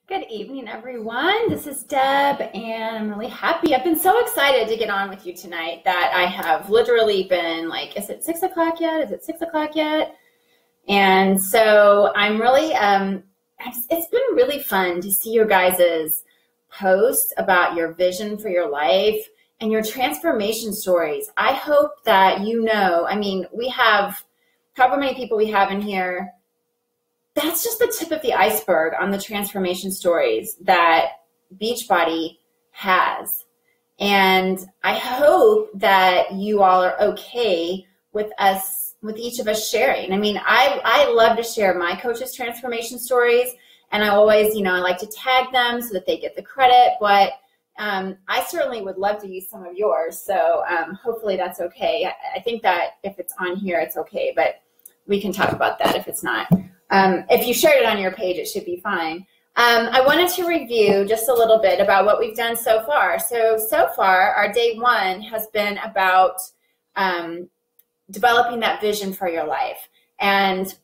Good evening, everyone. This is Deb, and I'm really happy. I've been so excited to get on with you tonight that I have literally been like, is it 6 o'clock yet? Is it 6 o'clock yet? And so I'm really, it's been really fun to see your guys' posts about your vision for your life and your transformation stories. I hope that we have, however many people we have in here, that's just the tip of the iceberg on the transformation stories that Beachbody has. And I hope that you all are okay with each of us sharing. I love to share my coaches' transformation stories, and I always, I like to tag them so that they get the credit, but I certainly would love to use some of yours. So hopefully that's okay. I think that if it's on here, it's okay, but we can talk about that if it's not. If you shared it on your page, it should be fine. I wanted to review just a little bit about what we've done so far. So far, our day one has been about developing that vision for your life. And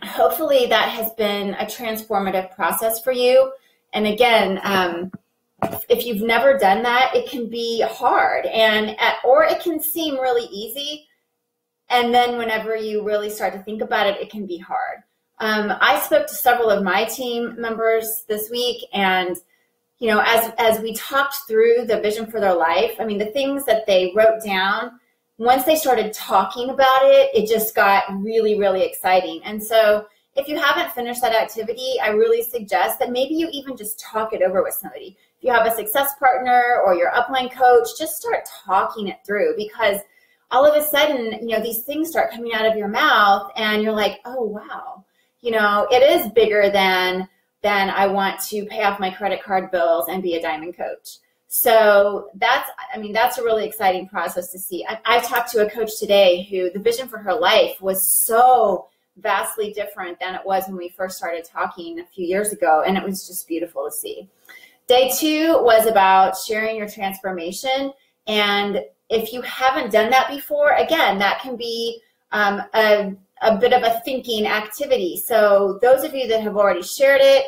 hopefully that has been a transformative process for you. And again, if you've never done that, it can be hard or it can seem really easy. And then whenever you really start to think about it, it can be hard. I spoke to several of my team members this week, and as we talked through the vision for their life, the things that they wrote down, once they started talking about it, it just got really, really exciting. And so if you haven't finished that activity, I really suggest that maybe you even just talk it over with somebody. If you have a success partner or your upline coach, just start talking it through, because all of a sudden, these things start coming out of your mouth and you're like, oh, wow. It is bigger than I want to pay off my credit card bills and be a diamond coach. So that's a really exciting process to see. I talked to a coach today who the vision for her life was so vastly different than it was when we first started talking a few years ago. And it was just beautiful to see. Day two was about sharing your transformation. And if you haven't done that before, again, that can be a bit of a thinking activity. So those of you that have already shared it,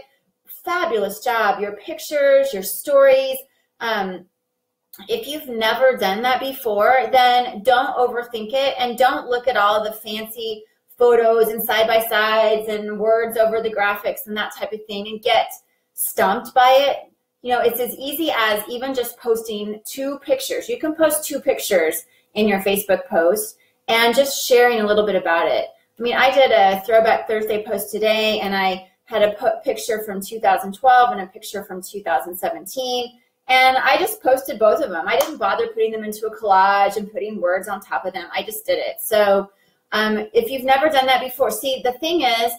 fabulous job. Your pictures, your stories. If you've never done that before, then don't overthink it and don't look at all the fancy photos and side-by-sides and words over the graphics and that type of thing and get stumped by it. It's as easy as even just posting 2 pictures. You can post 2 pictures in your Facebook post and just sharing a little bit about it. I did a Throwback Thursday post today, and I had a picture from 2012 and a picture from 2017, and I just posted both of them. I didn't bother putting them into a collage and putting words on top of them. I just did it. So if you've never done that before, see, the thing is,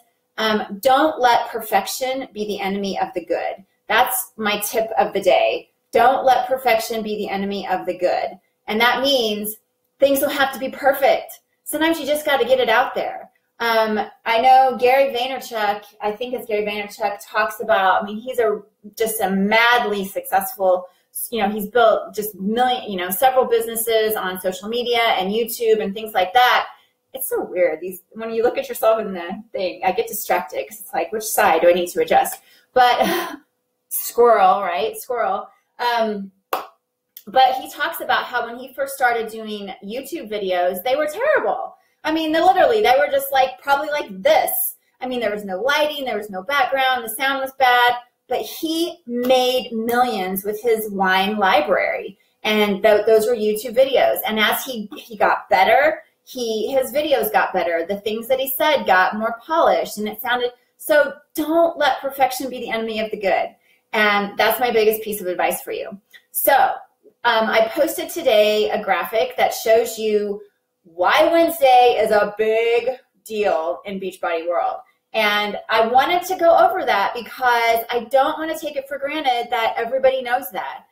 don't let perfection be the enemy of the good. That's my tip of the day. Don't let perfection be the enemy of the good. And that means things don't have to be perfect. Sometimes you just got to get it out there. I know Gary Vaynerchuk, I think it's Gary Vaynerchuk, talks about, he's just a madly successful, he's built just several businesses on social media and YouTube and things like that. It's so weird. When you look at yourself in the thing, I get distracted because it's like, which side do I need to adjust? But squirrel, right? Squirrel. But he talks about how when he first started doing YouTube videos, they were terrible. They were just probably like this. There was no lighting, there was no background, the sound was bad, but he made millions with his wine library. And those were YouTube videos. And as he got better, his videos got better. The things that he said got more polished, and it sounded, so don't let perfection be the enemy of the good. And that's my biggest piece of advice for you. So I posted today a graphic that shows you why Wednesday is a big deal in Beachbody world. And I wanted to go over that because I don't want to take it for granted that everybody knows that.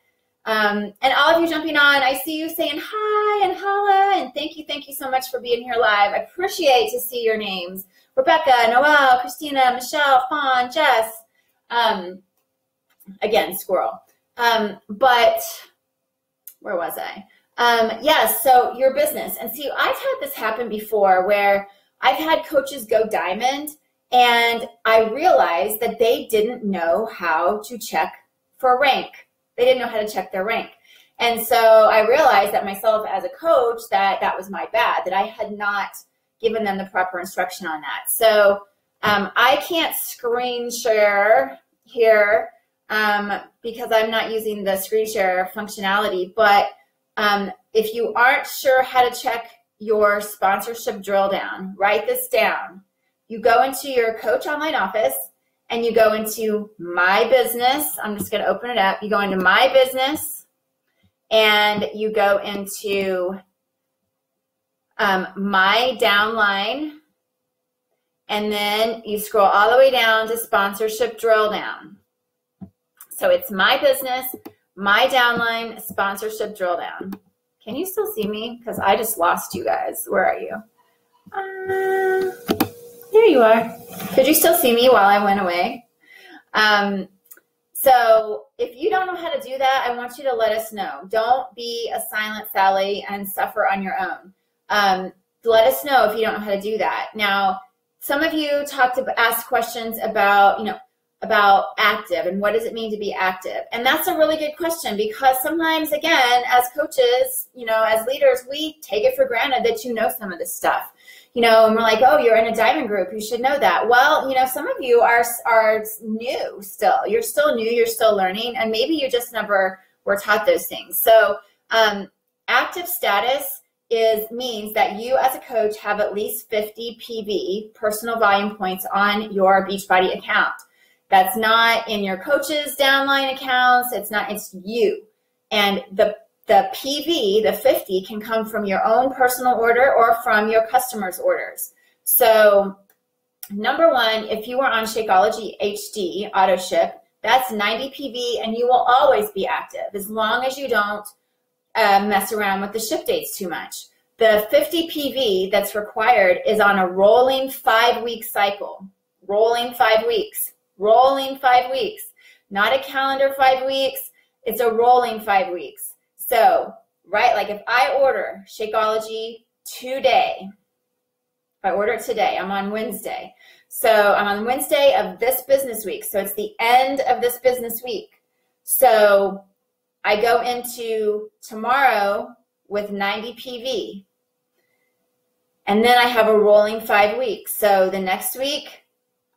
And all of you jumping on, I see you saying hi and holla, and thank you so much for being here live. I appreciate to see your names. Rebecca, Noelle, Christina, Michelle, Fawn, Jess. Again, squirrel. But where was I? Yes, so your business. And see, I've had this happen before where I've had coaches go diamond And I realized that they didn't know how to check for rank. They didn't know how to check their rank. And so I realized that myself as a coach, that was my bad, that I had not given them the proper instruction on that. So I can't screen share here because I'm not using the screen share functionality. But if you aren't sure how to check your sponsorship drill down, write this down. You go into your coach online office and you go into my business. I'm just going to open it up. You go into my business and you go into my downline, and then you scroll all the way down to sponsorship drill down. So it's my business, my downline, sponsorship drill down. Can you still see me? Because I just lost you guys. Where are you? There you are. Could you still see me while I went away? So if you don't know how to do that, I want you to let us know. Don't be a silent Sally and suffer on your own. Let us know if you don't know how to do that. Now, some of you asked questions about, about active and what does it mean to be active? And that's a really good question, because sometimes, again, as coaches, as leaders, we take it for granted that you know some of this stuff. And we're like, oh, you're in a diamond group, you should know that. Well, some of you are new still. You're still new, you're still learning, and maybe you just never were taught those things. So active status means that you as a coach have at least 50 PV, personal volume points, on your Beachbody account. That's not in your coach's downline accounts. It's you. And the PV, the 50, can come from your own personal order or from your customers' orders. So number one, if you are on Shakeology HD auto ship, that's 90 PV, and you will always be active as long as you don't mess around with the ship dates too much. The 50 PV that's required is on a rolling 5-week cycle. Rolling 5 weeks. Rolling 5 weeks. Not a calendar 5 weeks. It's a rolling 5 weeks. So, right, like if I order Shakeology today, if I order it today, I'm on Wednesday. So I'm on Wednesday of this business week. So it's the end of this business week. So I go into tomorrow with 90 PV. And then I have a rolling 5 weeks. So the next week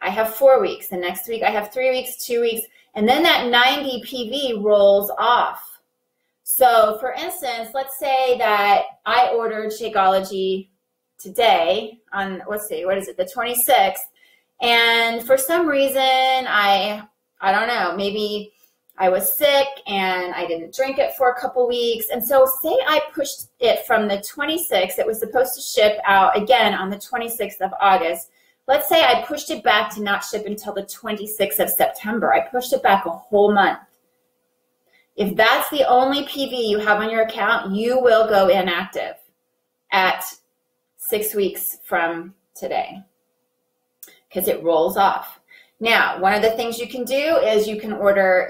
I have 4 weeks. The next week I have 3 weeks, 2 weeks. And then that 90 PV rolls off. So for instance, let's say that I ordered Shakeology today on, let's see, what is it, the 26th. And for some reason, I don't know, maybe I was sick and I didn't drink it for a couple weeks. And so say I pushed it from the 26th, it was supposed to ship out again on the 26th of August. Let's say I pushed it back to not ship until the 26th of September. I pushed it back a whole month. If that's the only PV you have on your account, you will go inactive at 6 weeks from today because it rolls off. Now, one of the things you can do is you can order,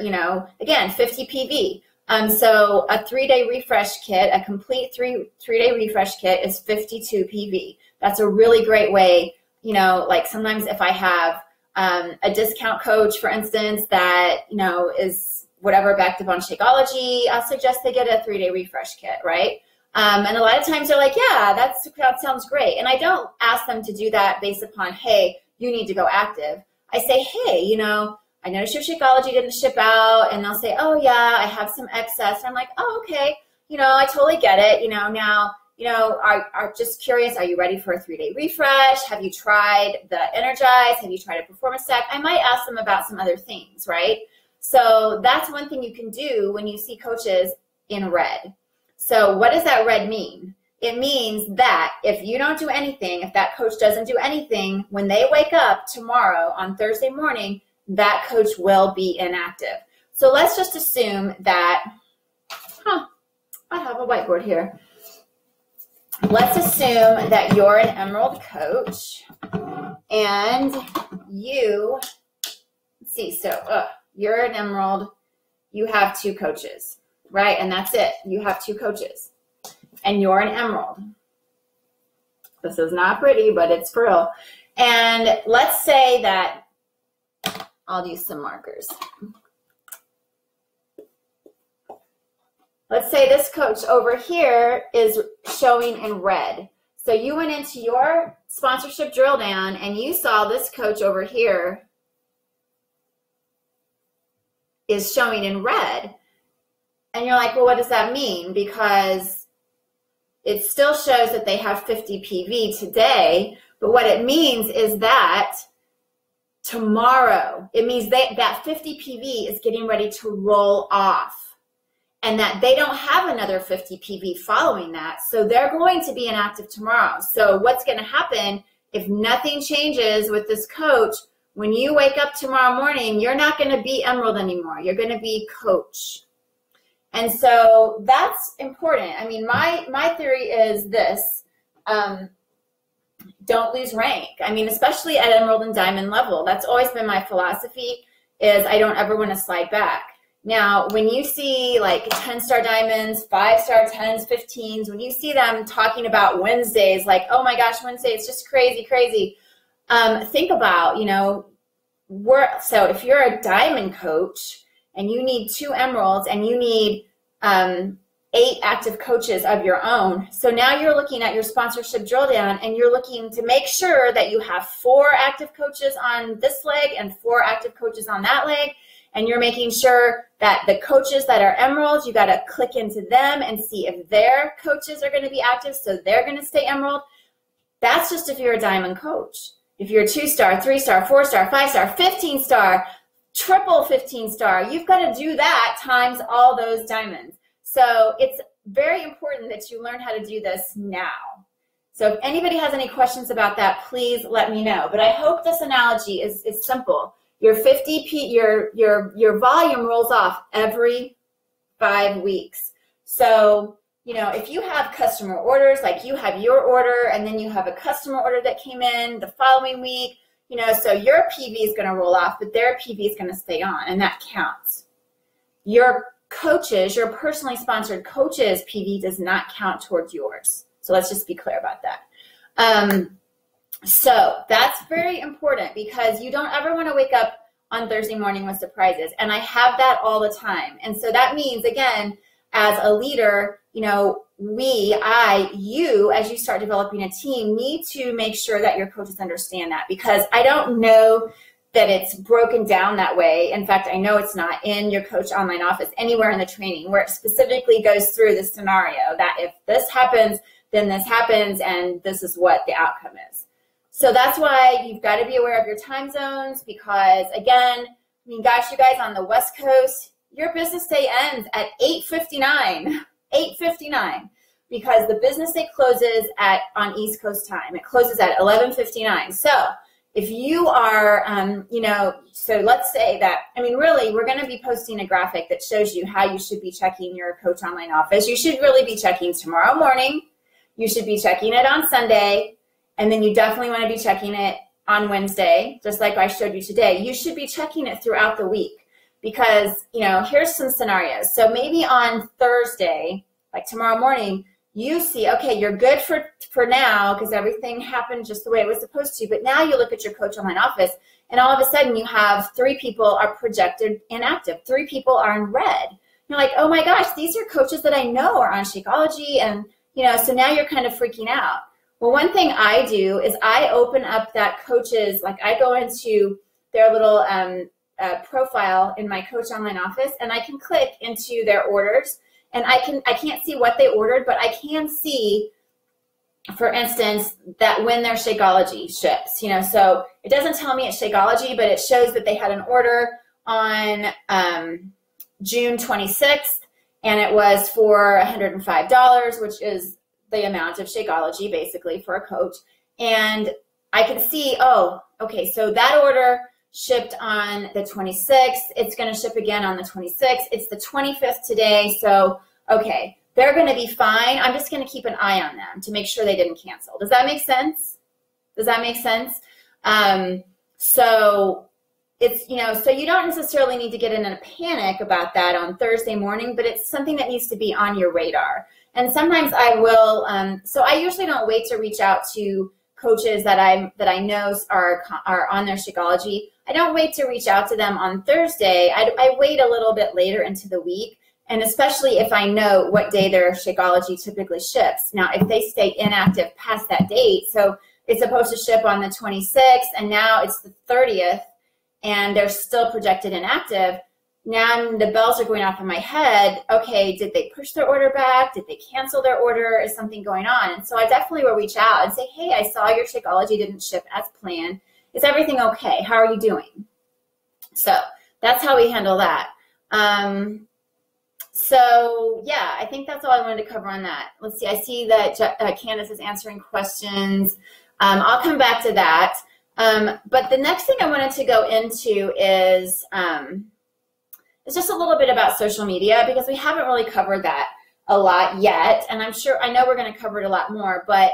again, 50 PV. So a 3-day refresh kit, a complete three-day refresh kit is 52 PV. That's a really great way, like sometimes if I have a discount coach, for instance, that, is whatever active on Shakeology, I'll suggest they get a 3-day refresh kit, right? And a lot of times they're like, yeah, that sounds great. And I don't ask them to do that based upon, hey, you need to go active. I say, hey, I noticed your Shakeology didn't ship out. And they'll say, oh, yeah, I have some excess. And I'm like, oh, okay. I totally get it. Now, are just curious, are you ready for a 3-day refresh? Have you tried the Energize? Have you tried a performance stack? I might ask them about some other things, right? So that's one thing you can do when you see coaches in red. So what does that red mean? It means that if you don't do anything, if that coach doesn't do anything, when they wake up tomorrow on Thursday morning, that coach will be inactive. So let's just assume that, I have a whiteboard here. Let's assume that you're an Emerald coach and you, let's see, so you're an Emerald, you have 2 coaches, right? And that's it. You have 2 coaches. And you're an Emerald. This is not pretty, but it's for real. And let's say that, I'll use some markers. Let's say this coach over here is showing in red. So you went into your sponsorship drill down and you saw this coach over here is showing in red. And you're like, well, what does that mean? Because it still shows that they have 50 PV today, but what it means is that tomorrow, it means that 50 PV is getting ready to roll off, and that they don't have another 50 PV following that. So they're going to be inactive tomorrow. So what's going to happen if nothing changes with this coach? When you wake up tomorrow morning, you're not going to be Emerald anymore. You're going to be coach. And so that's important. I mean, my theory is this. Don't lose rank. I mean, especially at Emerald and Diamond level. That's always been my philosophy, is I don't ever want to slide back. Now, when you see like 10-star diamonds, 5-star 10s, 15s, when you see them talking about Wednesdays, like, oh my gosh, Wednesday, it's just crazy, crazy. Think about, so if you're a diamond coach and you need 2 emeralds and you need 8 active coaches of your own. So now you're looking at your sponsorship drill down and you're looking to make sure that you have 4 active coaches on this leg and 4 active coaches on that leg. And you're making sure that the coaches that are emeralds, you got to click into them and see if their coaches are going to be active, so they're going to stay emerald. That's just if you're a diamond coach. If you're a 2-star, 3-star, 4-star, 5-star, 15-star, triple 15-star, you've got to do that times all those diamonds. So it's very important that you learn how to do this now. So if anybody has any questions about that, please let me know. But I hope this analogy is simple. Your 50P, your volume rolls off every 5 weeks. So, if you have customer orders, like you have your order and then you have a customer order that came in the following week, so your PV is going to roll off, but their PV is going to stay on, and that counts. Your coaches, your personally sponsored coaches' PV does not count towards yours. So let's just be clear about that. So that's very important, because you don't ever want to wake up on Thursday morning with surprises. And I have that all the time. And so that means, again, as a leader, you, as you start developing a team, need to make sure that your coaches understand that, because I don't know that it's broken down that way. In fact, I know it's not in your coach online office anywhere in the training where it specifically goes through the scenario that if this happens, then this happens, and this is what the outcome is. So that's why you've got to be aware of your time zones, because again, gosh, you guys on the West Coast, your business day ends at 8:59, because the business day closes on East Coast time. It closes at 11:59. So if you are, so let's say that, really, we're going to be posting a graphic that shows you how you should be checking your coach online office. You should really be checking tomorrow morning. You should be checking it on Sunday. And then you definitely want to be checking it on Wednesday, just like I showed you today. You should be checking it throughout the week, because, here's some scenarios. So maybe on Thursday, like tomorrow morning, you see, okay, you're good for now because everything happened just the way it was supposed to. But now you look at your coach online office, and all of a sudden you have 3 people are projected inactive. 3 people are in red. You're like, oh my gosh, these are coaches that I know are on Shakeology. And, so now you're kind of freaking out. Well, one thing I do is I open up that coach's, like I go into their little profile in my coach online office, and I can click into their orders, and I can't see what they ordered, but I can see, for instance, that when their Shakeology ships, so it doesn't tell me it's Shakeology, but it shows that they had an order on June 26th, and it was for $105, which is the amount of Shakeology basically for a coach. And I can see, oh, okay, so that order shipped on the 26th. It's going to ship again on the 26th. It's the 25th today. So, okay, they're going to be fine. I'm just going to keep an eye on them to make sure they didn't cancel. Does that make sense? Does that make sense? So it's, so you don't necessarily need to get in a panic about that on Thursday morning, but it's something that needs to be on your radar. And sometimes I will, so I usually don't wait to reach out to coaches that I know are on their Shakeology, I don't wait to reach out to them on Thursday. I wait a little bit later into the week, and especially if I know what day their Shakeology typically ships. Now, if they stay inactive past that date, so it's supposed to ship on the 26th, and now it's the 30th, and they're still projected inactive, now the bells are going off in my head. Okay, did they push their order back? Did they cancel their order? Is something going on? And so I definitely will reach out and say, hey, I saw your Shakeology didn't ship as planned. Is everything okay? How are you doing? So that's how we handle that. So yeah, I think that's all I wanted to cover on that. Let's see. I see that Candace is answering questions. I'll come back to that. But the next thing I wanted to go into is just a little bit about social media, because we haven't really covered that a lot yet. And I know we're going to cover it a lot more, but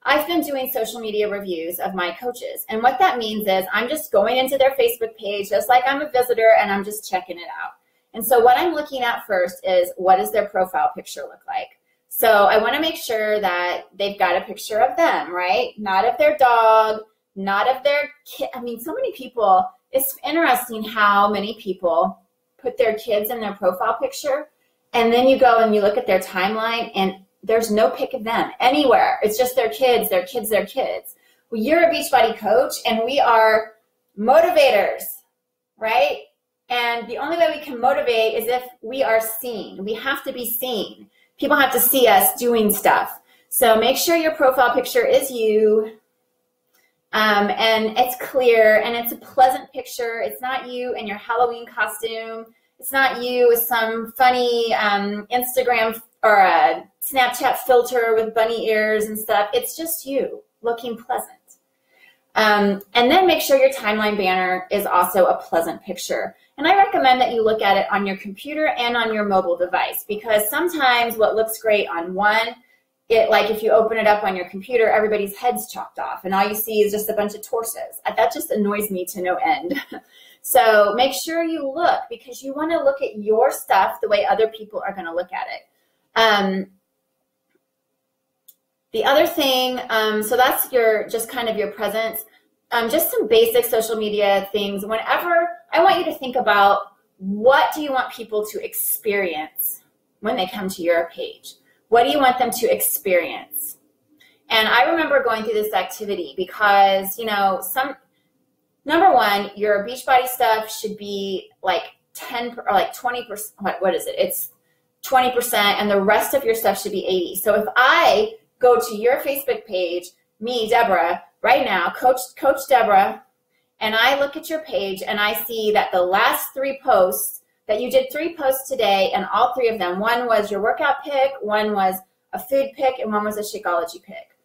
I've been doing social media reviews of my coaches. And what that means is I'm just going into their Facebook page, just like I'm a visitor, and I'm just checking it out. And so what I'm looking at first is, what does their profile picture look like? So I want to make sure that they've got a picture of them, right? Not of their dog, not of their kid. I mean, so many people, it's interesting how many people put their kids in their profile picture, and then you go and you look at their timeline and there's no pic of them anywhere. It's just their kids, their kids, their kids. Well, you're a Beachbody coach, and we are motivators, right? And the only way we can motivate is if we are seen. We have to be seen. People have to see us doing stuff. So make sure your profile picture is you, and it's clear, and it's a pleasant picture. It's not you in your Halloween costume. It's not you with some funny Instagram or a Snapchat filter with bunny ears and stuff. It's just you looking pleasant. And then make sure your timeline banner is also a pleasant picture. And I recommend that you look at it on your computer and on your mobile device, because sometimes what looks great on one, like if you open it up on your computer, everybody's head's chopped off and all you see is just a bunch of torsos. That just annoys me to no end. So make sure you look, because you want to look at your stuff the way other people are going to look at it. The other thing, so that's just kind of your presence. Just some basic social media things. Whenever, I want you to think about, what do you want people to experience when they come to your page? What do you want them to experience? And I remember going through this activity because, number one, your Beachbody stuff should be like 10 or like 20%. What is it? It's 20%, and the rest of your stuff should be 80. So if I go to your Facebook page, me, Deborah, right now, Coach Deborah, and I look at your page and I see that the last 3 posts, that you did 3 posts today, and all 3 of them, one was your workout pick, one was a food pick, and one was a Shakeology pick.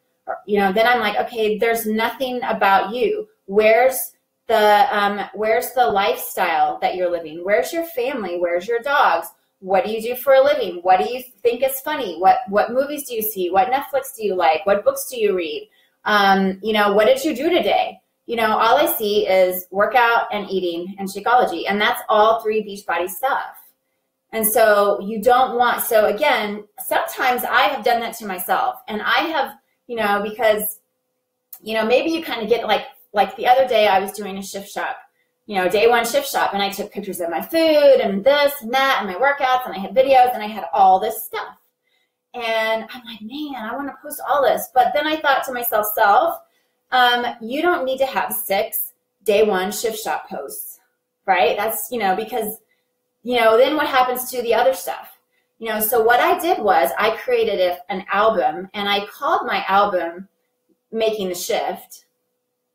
Then I'm like, okay, there's nothing about you. Where's the lifestyle that you're living? Where's your family? Where's your dogs? What do you do for a living? What do you think is funny? What movies do you see? What Netflix do you like? What books do you read? What did you do today? All I see is workout and eating and Shakeology, and that's all 3 Beachbody stuff. And so you don't want, so again, sometimes I have done that to myself, and I have, because, maybe you kind of get like the other day I was doing a shift shop, day 1 shift shop, and I took pictures of my food and this and that and my workouts, and I had videos, and I had all this stuff. And I'm like, man, I want to post all this. But then I thought to myself, you don't need to have 6 day 1 shift shop posts, right? That's, because, then what happens to the other stuff? So what I did was I created an album, and I called my album Making the Shift.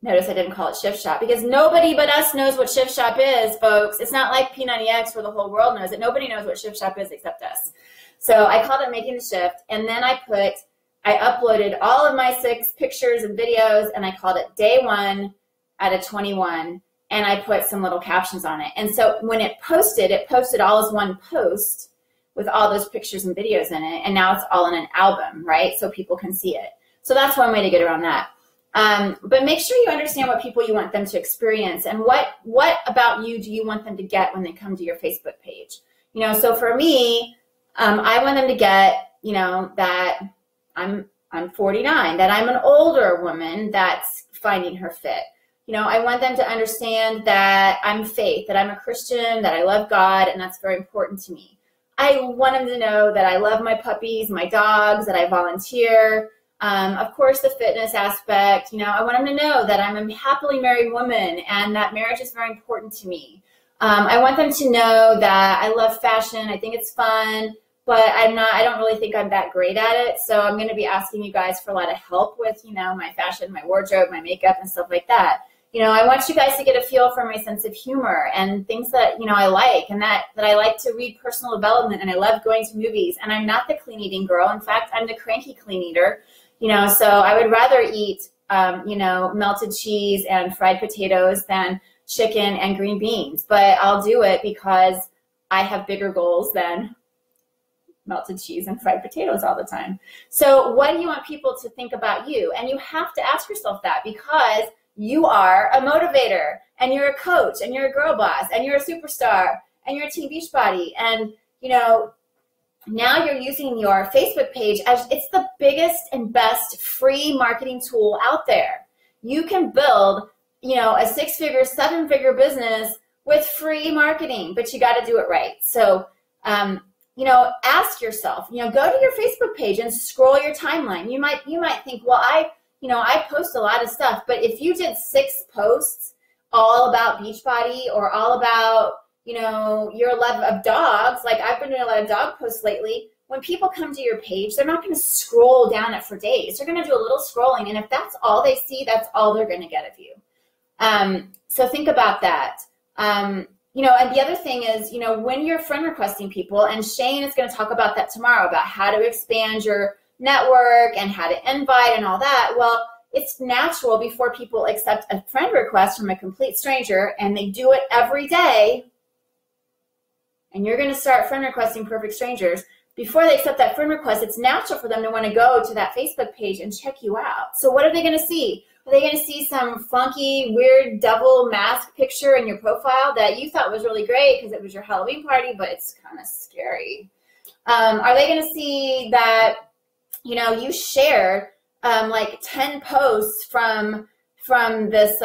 Notice I didn't call it Shift Shop, because nobody but us knows what Shift Shop is, folks. It's not like P90X where the whole world knows it. Nobody knows what Shift Shop is except us. So I called it Making the Shift, and then I uploaded all of my 6 pictures and videos, and I called it Day 1 out of 21, and I put some little captions on it. And so when it posted all as one post with all those pictures and videos in it, and now it's all in an album, right? So people can see it. So that's one way to get around that. But make sure you understand what people you want them to experience, and what about you do you want them to get when they come to your Facebook page. So for me, I want them to get, that I'm I'm 49, that I'm an older woman that's finding her fit. You know, I want them to understand that I'm faith, that I'm a Christian, that I love God, and that's very important to me. I want them to know that I love my puppies, my dogs, that I volunteer. Of course, the fitness aspect, you know, I want them to know that I'm a happily married woman and that marriage is very important to me. I want them to know that I love fashion. I think it's fun, but I don't really think I'm that great at it. So I'm going to be asking you guys for a lot of help with, you know, my fashion, my wardrobe, my makeup and stuff like that. You know, I want you guys to get a feel for my sense of humor and things that, you know, I like, and that I like to read personal development, and I love going to movies. And I'm not the clean eating girl. In fact, I'm the cranky clean eater, you know, so I would rather eat, you know, melted cheese and fried potatoes than chicken and green beans. But I'll do it because I have bigger goals than melted cheese and fried potatoes all the time. So what do you want people to think about you? And you have to ask yourself that, because you are a motivator, and you're a coach, and you're a girl boss, and you're a superstar, and you're a Team Beachbody. And, you know, now you're using your Facebook page as it's the biggest and best free marketing tool out there. You can build, you know, a 6-figure, 7-figure business with free marketing, but you got to do it right. So, you know, ask yourself, you know, go to your Facebook page and scroll your timeline. You might think, well, I post a lot of stuff, but if you did 6 posts all about Beachbody or all about, you know, your love of dogs, like I've been doing a lot of dog posts lately, when people come to your page, they're not going to scroll down it for days. They're going to do a little scrolling, and if that's all they see, that's all they're going to get of you. So think about that. You know, and the other thing is, you know, when you're friend requesting people, and Shane is going to talk about that tomorrow, about how to expand your network and how to invite and all that. Well, it's natural before people accept a friend request from a complete stranger, and they do it every day, and you're going to start friend requesting perfect strangers. Before they accept that friend request, it's natural for them to want to go to that Facebook page and check you out. So what are they going to see? Are they going to see some funky, weird devil mask picture in your profile that you thought was really great because it was your Halloween party, but it's kind of scary? Are they going to see that, you know, you shared like 10 posts from this,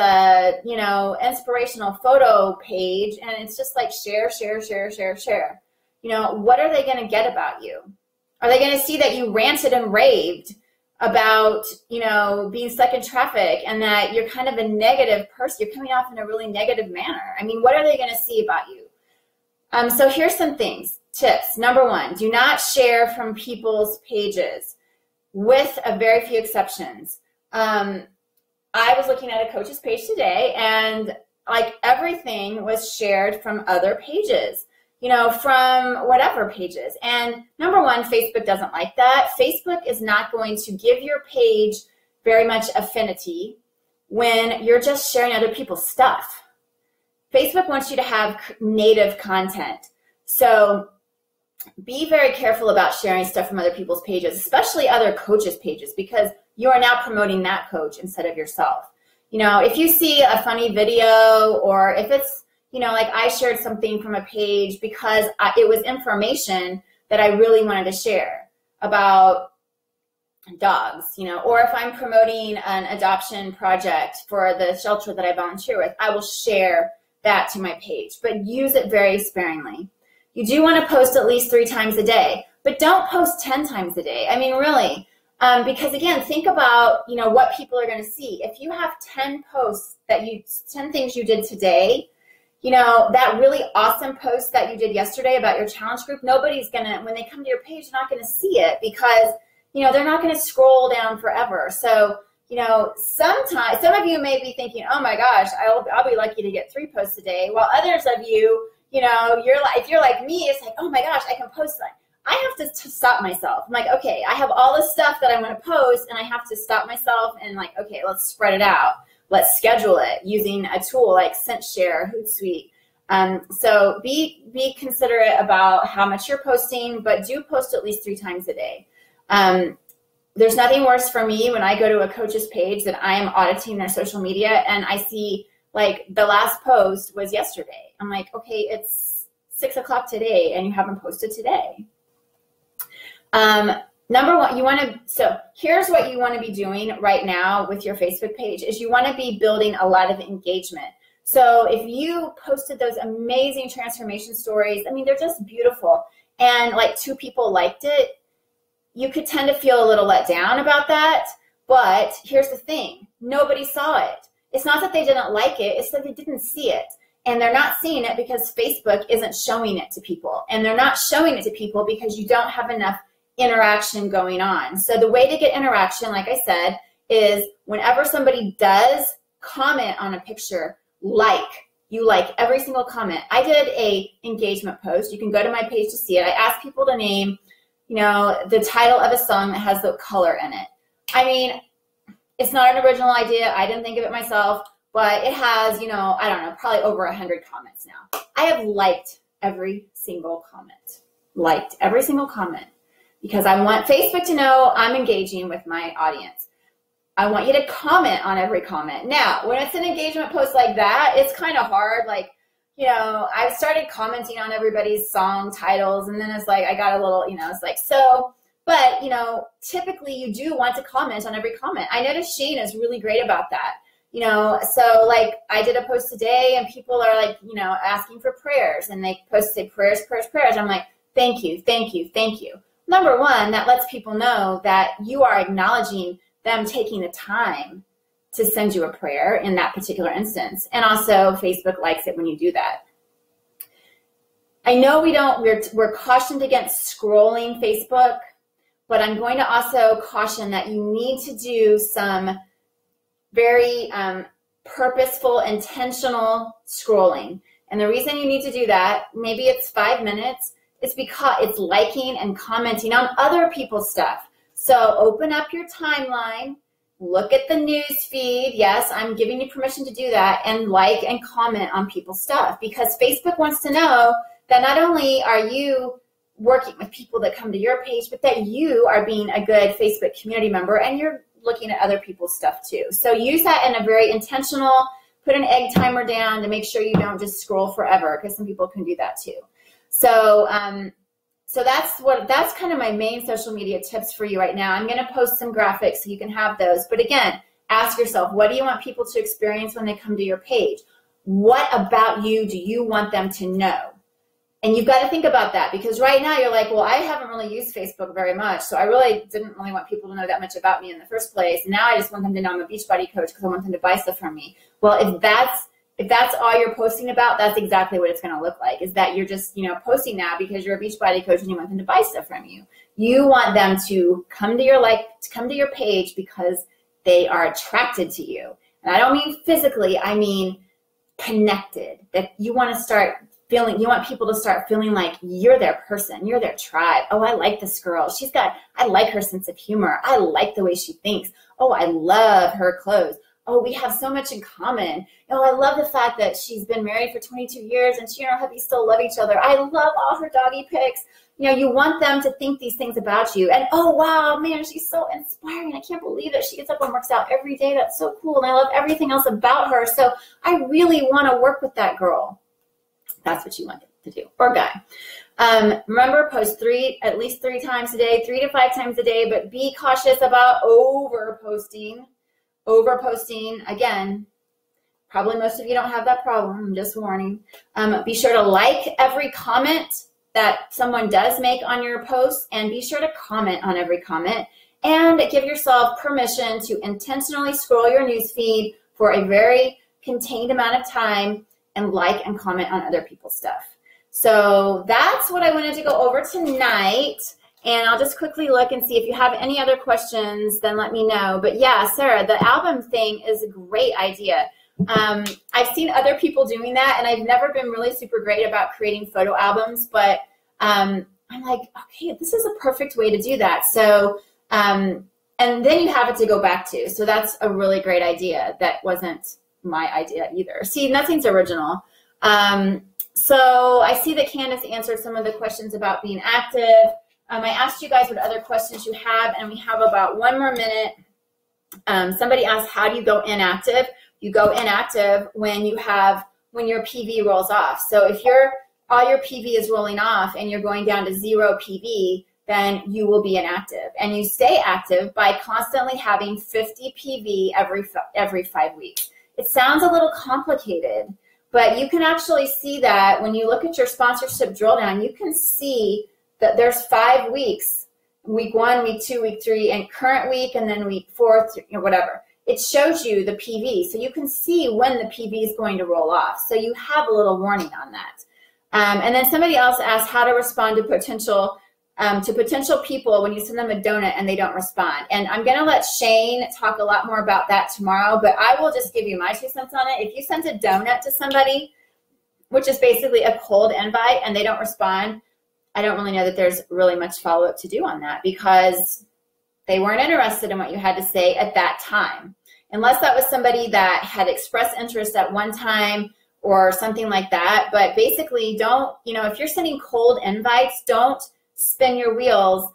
you know, inspirational photo page, and it's just like share, share, share, share, share. You know, what are they going to get about you? Are they going to see that you ranted and raved about, you know, being stuck in traffic and that you're kind of a negative person? You're coming off in a really negative manner. I mean, what are they going to see about you? So here's some things, tips. Number 1, do not share from people's pages, with a very few exceptions. I was looking at a coach's page today, and like everything was shared from other pages, you know, from whatever pages. And number 1, Facebook doesn't like that. Facebook is not going to give your page very much affinity when you're just sharing other people's stuff. Facebook wants you to have native content. So be very careful about sharing stuff from other people's pages, especially other coaches' pages, because you are now promoting that coach instead of yourself. You know, if you see a funny video, or if it's, you know, like I shared something from a page because it was information that I really wanted to share about dogs, you know, or if I'm promoting an adoption project for the shelter that I volunteer with, I will share that to my page, but use it very sparingly. You do want to post at least 3 times a day, but don't post 10 times a day. I mean, really, because again, think about, you know, what people are going to see. If you have 10 posts 10 things you did today, you know, that really awesome post that you did yesterday about your challenge group, nobody's going to, when they come to your page, not going to see it because, you know, they're not going to scroll down forever. So, you know, sometimes, some of you may be thinking, oh my gosh, I'll be lucky to get 3 posts a day, while others of you, you know, if you're like me, it's like, oh my gosh, I can post that. I have to stop myself. I'm like, okay, I have all this stuff that I want to post, and I have to stop myself and like, okay, let's spread it out. Let's schedule it using a tool like ScentShare, Hootsuite. So be considerate about how much you're posting, but do post at least 3 times a day. There's nothing worse for me when I go to a coach's page that I am auditing their social media and I see like the last post was yesterday. I'm like, okay, it's 6 o'clock today and you haven't posted today. Number one, so here's what you want to be doing right now with your Facebook page is you want to be building a lot of engagement. So if you posted those amazing transformation stories, I mean, they're just beautiful, and like 2 people liked it, you could tend to feel a little let down about that. But here's the thing, nobody saw it. It's not that they didn't like it, it's that they didn't see it. And they're not seeing it because Facebook isn't showing it to people. And they're not showing it to people because you don't have enough interaction going on. So the way to get interaction, like I said, is whenever somebody does comment on a picture, you like every single comment. I did a engagement post. You can go to my page to see it. I asked people to name, the title of a song that has the color in it. I mean, it's not an original idea. I didn't think of it myself, but it has, I don't know, probably over 100 comments now. I have liked every single comment. Liked every single comment because I want Facebook to know I'm engaging with my audience. I want you to comment on every comment. Now, when it's an engagement post like that, it's kind of hard. Like, I've started commenting on everybody's song titles, and then it's like, I got a little, it's like, so, but, typically you do want to comment on every comment. I noticed Shane is really great about that. So like I did a post today and people are like, asking for prayers, and they say prayers, prayers, prayers. I'm like, thank you, thank you, thank you. Number one, that lets people know that you are acknowledging them taking the time to send you a prayer in that particular instance. And also Facebook likes it when you do that. I know we're cautioned against scrolling Facebook, but I'm going to also caution that you need to do some very purposeful, intentional scrolling. And the reason you need to do that, maybe it's 5 minutes, is because it's liking and commenting on other people's stuff. So open up your timeline, look at the news feed. Yes, I'm giving you permission to do that, and like and comment on people's stuff, because Facebook wants to know that not only are you working with people that come to your page, but that you are being a good Facebook community member and you're looking at other people's stuff too. So use that in a very intentional, put an egg timer down to make sure you don't just scroll forever, because some people can do that too. So so that's kind of my main social media tips for you right now. I'm going to post some graphics so you can have those. But again, ask yourself, what do you want people to experience when they come to your page? What about you do you want them to know? And you've got to think about that, because right now you're like, well, I haven't really used Facebook very much, so I really didn't really want people to know that much about me in the first place. And now I just want them to know I'm a Beachbody coach because I want them to buy stuff from me. Well, if that's all you're posting about, that's exactly what it's going to look like, is that you're just, posting now because you're a Beachbody coach and you want them to buy stuff from you. You want them to come to your page because they are attracted to you. And I don't mean physically, I mean connected. That you want you want people to start feeling like you're their person, you're their tribe. Oh, I like this girl. I like her sense of humor. I like the way she thinks. Oh, I love her clothes. Oh, we have so much in common. Oh, I love the fact that she's been married for 22 years and she and her hubby still love each other. I love all her doggy pics. You want them to think these things about you. And, oh, wow, man, she's so inspiring. I can't believe it. She gets up and works out every day. That's so cool. And I love everything else about her. So I really want to work with that girl. That's what you want to do, or guy. Remember, post at least 3 times a day, 3 to 5 times a day, but be cautious about over-posting. Over-posting, again, probably most of you don't have that problem, I'm just warning. Be sure to like every comment that someone does make on your post, and be sure to comment on every comment, and give yourself permission to intentionally scroll your newsfeed for a very contained amount of time and like and comment on other people's stuff. So that's what I wanted to go over tonight. And I'll just quickly look and see if you have any other questions, then let me know. But yeah, Sarah, the album thing is a great idea. I've seen other people doing that, and I've never been really super great about creating photo albums, but I'm like, okay, this is a perfect way to do that. So, and then you have it to go back to. So that's a really great idea. That wasn't my idea either. See, nothing's original. So I see that Candace answered some of the questions about being active. I asked you guys what other questions you have, and we have about 1 more minute. Somebody asked, how do you go inactive? You go inactive when your PV rolls off. So if all your PV is rolling off and you're going down to 0 PV, then you will be inactive. And you stay active by constantly having 50 PV every 5 weeks. It sounds a little complicated, but you can actually see that when you look at your sponsorship drill down, you can see that there's 5 weeks, week 1, week 2, week 3, and current week, and then week 4, whatever. It shows you the PV, so you can see when the PV is going to roll off. So you have a little warning on that. And then somebody else asked how to respond to potential people when you send them a donut and they don't respond. And I'm going to let Shane talk a lot more about that tomorrow, but I will just give you my 2 cents on it. If you sent a donut to somebody, which is basically a cold invite, and they don't respond, I don't really know that there's really much follow-up to do on that, because they weren't interested in what you had to say at that time. Unless that was somebody that had expressed interest at one time or something like that. But basically, don't, if you're sending cold invites, don't spin your wheels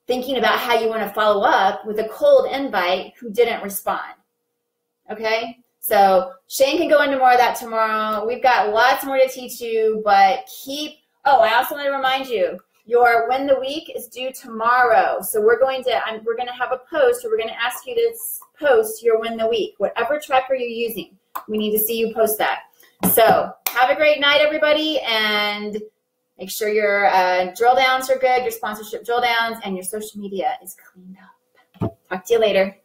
thinking about how you want to follow up with a cold invite who didn't respond. Okay? So Shane can go into more of that tomorrow. We've got lots more to teach you, but I also want to remind you, your Win the Week is due tomorrow. So we're going to have a post where we're going to ask you to post your Win the Week, whatever tracker you're using. We need to see you post that. So have a great night, everybody, and make sure your drill downs are good, your sponsorship drill downs, and your social media is cleaned up. Talk to you later.